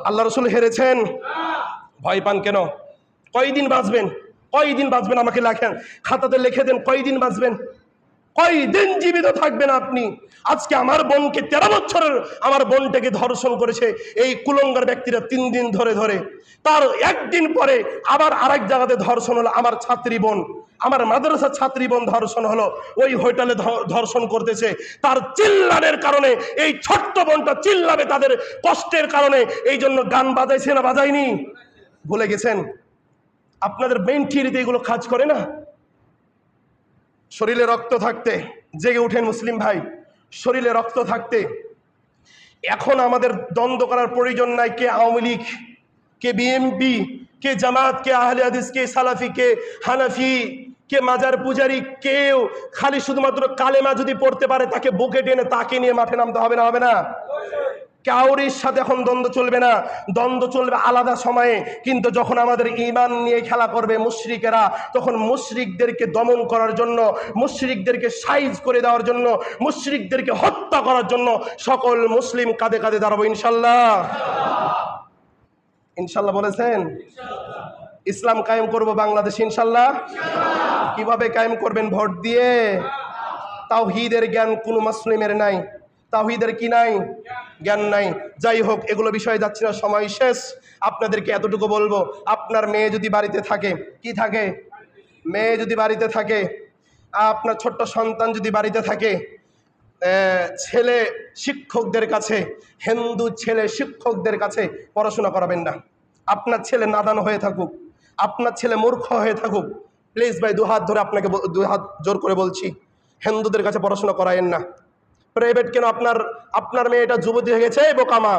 Speaker 1: আল্লাহ রাসূল হেরেছেন? ভয় পান কেন? কয়দিন বাঁচবেন? কয়দিন বাঁচবেন? আমাকে লেখেন, খাতাতে লিখে দেন, কয়দিন বাঁচবেন? কয়দিন জীবিত থাকবেন আপনি? আজকে আমার বোনকে 13 বছরের আমার বোনটাকে ধর্ষণ করেছে এই কুলঙ্গার ব্যক্তিরা 3 দিন ধরে। তার একদিন পরে আবার আরেক জায়গাতে ধর্ষণ হলো। আমার ছাত্রী বোন, আমার মাদ্রাসার ছাত্রী বোন ধর্ষণ হলো, ওই হোটেলে ধর্ষণ করতেছে। তার চিল্লানের কারণে এই ছোট্ট বোনটা চিল্লাবে তাদের কষ্টের কারণে, এই জন্য গান বাজাইছে না বাজায়নি? ভুলে গেছেন? আপনাদের মেইন থিওরিতে এগুলো কাজ করে না? শরীরে রক্ত থাকতে জেগে উঠেন মুসলিম ভাই, শরীরে রক্ত থাকতে এখন আমাদের দ্বন্দ্ব করার প্রয়োজন নাই। কে আওয়ামী লীগ, কে বিএনপি, কে জামাত, কে আহলে হাদিস, কে সালাফি, কে হানাফি, কে মাজার পূজারি, কেউ খালি শুধুমাত্র কালেমা যদি পড়তে পারে তাকে বুকে টেনে তাকে নিয়ে মাঠে নামতে হবে না? হবে না? কাউরির সাথে এখন দ্বন্দ্ব চলবে না, দ্বন্দ্ব চলবে আলাদা সময়ে। কিন্তু যখন আমাদের ঈমান নিয়ে খেলা করবে মুশরিকেরা, তখন মুশরিকদেরকে দমন করার জন্য, মুশরিকদেরকে সাইজ করে দেওয়ার জন্য, মুশরিকদেরকে হত্যা করার জন্য সকল মুসলিম কাঁধে কাঁধে দাঁড়াবো ইনশাল্লাহ। ইনশাল্লাহ বলেছেন? ইসলাম কায়েম করব বাংলাদেশে ইনশাল্লাহ। কিভাবে কায়েম করবেন? ভোট দিয়ে। তাওহীদের জ্ঞান কোনো মুসলিমের নাই, তাওহীদের কি নাই? জ্ঞান নাই। যাই হোক, এগুলো বিষয়ে যাচ্ছি না, সময় শেষ। আপনাদেরকে এতটুকু বলবো, আপনার মেয়ে যদি বাড়িতে থাকে, কি থাকে? মেয়ে যদি বাড়িতে থাকে, আপনার ছোট্ট সন্তান যদি বাড়িতে থাকে, ছেলে শিক্ষকদের কাছে, হিন্দু ছেলে শিক্ষকদের কাছে পড়াশোনা করাবেন না। আপনার ছেলে নাদান হয়ে থাকুক, আপনার ছেলে মূর্খ হয়ে থাকুক, প্লিজ ভাই দুহাত ধরে আপনাকে দুহাত জোর করে বলছি, হিন্দুদের কাছে পড়াশোনা করায়েন না। প্রাইভেট কেন? আপনার মেয়েটা যুবতী হয়ে গেছে। এই বোকামা,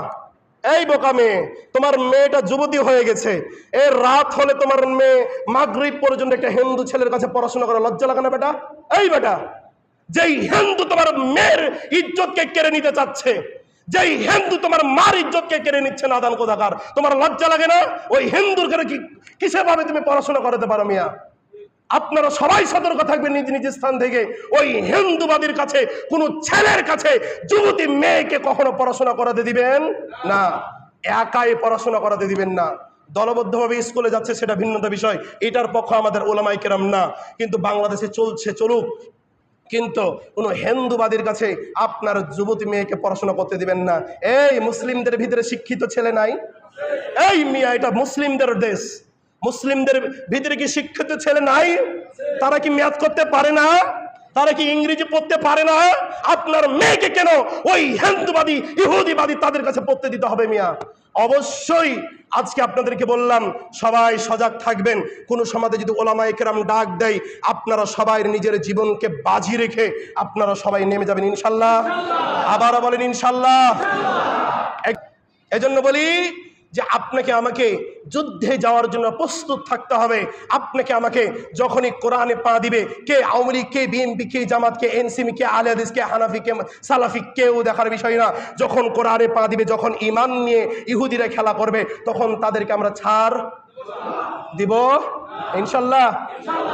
Speaker 1: এই বোকা মেয়ে, তোমার মেয়েটা যুবতী হয়ে গেছে, এই রাত হলে তোমার মেয়ে মাগরিব পর্যন্ত একটা হিন্দু ছেলের কাছে পড়াশোনা করে, লজ্জা লাগে না বেটা? এই বেটা, যেই হিন্দু তোমার মেয়ের ইজ্জতকে কেড়ে নিতে চাচ্ছে, যেই হিন্দু তোমার মার ইজ্জতকে কেড়ে নিচ্ছে, নাদান কোথাকার, তোমার লজ্জা লাগে না? ওই হিন্দুর ঘরে কিসে ভাবে তুমি পড়াশোনা করাতে পারো? মিয়া, আপনারা সবাই সতর্ক থাকবেন নিজ নিজ স্থান থেকে। ওই হিন্দুবাদীর কাছে, কোন ছেলের কাছে যুবতী মেয়েকে কখনো পড়াশোনা করাতে দিবেন না। একাই পড়াশোনা করাতে দিবেন না। দলবদ্ধভাবে স্কুলে যাচ্ছে সেটা ভিন্নতা বিষয়, এটার পক্ষ আমাদের ওলামায়ে কেরাম না। কিন্তু বাংলাদেশে চলছে, চলুক, কিন্তু কোন হিন্দুবাদীর কাছে আপনার যুবতী মেয়েকে পড়াশোনা করতে দিবেন না। এই মুসলিমদের ভিতরে শিক্ষিত ছেলে নাই? এই মিয়া, এটা মুসলিমদের দেশ, মুসলিমদের ভিতরে কি শিক্ষিত ছেলে নাই? তারা কি ম্যাথ করতে পারে না? তারা কি ইংরেজি পড়তে পারে না? আপনার মেয়েকে কেন ওই হিন্দুবাদী, ইহুদিবাদী তাদের কাছে পড়তে দিতে হবে? মিয়া, অবশ্যই আজকে আপনাদেরকে বললাম, সবাই সজাগ থাকবেন। কোন সমাজে যদি ওলামায়ে কেরাম ডাক দেয়, আপনারা সবাই নিজের জীবনকে বাজি রেখে আপনারা সবাই নেমে যাবেন ইনশাল্লাহ। আবারও বলেন ইনশাল্লাহ। এজন্য বলি যে আপনাকে আমাকে যুদ্ধে যাওয়ার জন্য প্রস্তুত থাকতে হবে। আপনাকে আমাকে যখনই কোরআনে পা দিবে, কে আওয়ামী লীগ, কে বিএনপি, কে জামাত, কে এনসিপি, কে আহলে হাদিস, কে হানাফি, কে সালাফি, কেউ দেখার বিষয় না। যখন কোরআনে পা দিবে, যখন ঈমান নিয়ে ইহুদিরা খেলা করবে, তখন তাদেরকে আমরা ছাড় দিব ইনশাল্লাহ।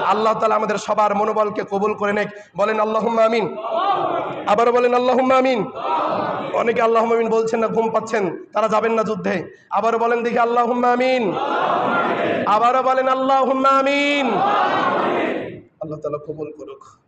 Speaker 1: আল্লাহ তাআলা আমাদের সবার মনোবলকে কবুল করে নেক। বলেন আল্লাহুম্মা আমিন। আবারও বলেন আল্লাহুম্মা আমিন। অনেকে আল্লাহুম্মা আমিন বলছেন না, ঘুম পাচ্ছেন, তারা যাবেন না যুদ্ধে। আবারও বলেন দেখি আল্লাহুম্মা আমিন। আবারও বলেন আল্লাহুম্মা আমিন। আল্লাহ তাআলা কবুল করুক।